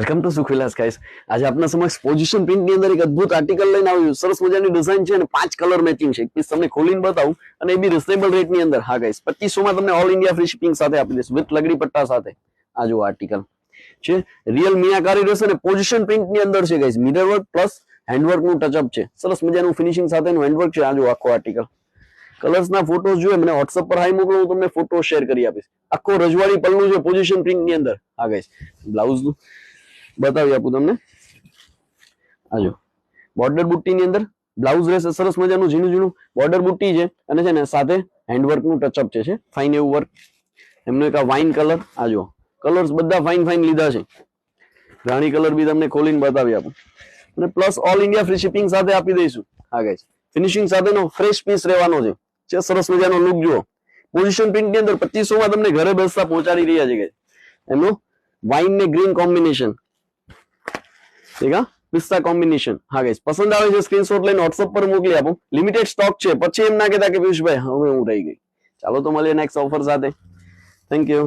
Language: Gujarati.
Welcome to સુખવિલાસ guys. આજે આપના સમક્ષ પોઝિશન પ્રિન્ટ ની અંદર એક અદ્ભુત આર્ટિકલ લઈને આવ્યું. સરસ મજાની ડિઝાઇન છે અને 5 કલર મેચિંગ છે. એક પીસ તમને ખોલીને બતાવું અને એ બી રિઝનેબલ રેટ ની અંદર. હા ગાઈસ, 2500 માં તમને ઓલ ઇન્ડિયા ફ્રી શિપિંગ સાથે આપી દઈશ વિથ લગડી પટ્ટા સાથે. આ જો આર્ટિકલ છે, રિયલ મીનાકારી રહેશે અને પોઝિશન પ્રિન્ટ ની અંદર છે guys. Mirror work plus handwork નું ટચઅપ છે. સરસ મજાનું ફિનિશિંગ સાથેનું હેન્ડવર્ક છે. આ જો આખો આર્ટિકલ. કલર્સ ના ફોટોસ જોઈએ મને WhatsApp પર હાઈ મોકલો, હું તમને ફોટો શેર કરી આપીશ. આખો રજવાડી પલ્લું છે પોઝિશન પ્રિન્ટ ની અંદર. હા ગાઈસ, બ્લાઉઝ નું બતાવી આપું તમને. આજો બોર્ડર બુટ્ટી ની અંદર બ્લાઉઝ રહેશે. સરસ મજાનું ઝીણું ઝીણું બોર્ડર બુટ્ટી છે અને છે ને સાથે હેન્ડવર્ક નું ટચઅપ છે. ફાઇન એવું વર્ક. એમનો એક વાઇન કલર. આજો કલર્સ બધા ફાઇન ફાઇન લીધા છે. રાણી કલર બી તમને ખોલીને બતાવી આપું અને plus all India free shipping સાથે આપી દઈશું. હા ગાઈસ, ફિનિશિંગ સાથેનો ફ્રેશ પીસ રહેવાનો છે. સરસ મજાનો લુક જુઓ. પોઝિશન પ્રિન્ટ ની અંદર 2500 માં તમને ઘરે બેસતા પહોંચાડી રહ્યા છે ગાઈસ. એમનો વાઇન ને ગ્રીન કોમ્બિનેશન, પિસ્તા કોમ્બિનેશન. હા ગાઈસ, પસંદ આવે છે સ્ક્રીનશોટ લઈને WhatsApp પર મોકલી આપો. લિમિટેડ સ્ટોક છે, પછી એમ ના કહેતા કે પિયુષભાઈ હવે હું રહી ગઈ. ચાલો તો મળીએ નેક્સ્ટ ઓફર સાથે. Thank you.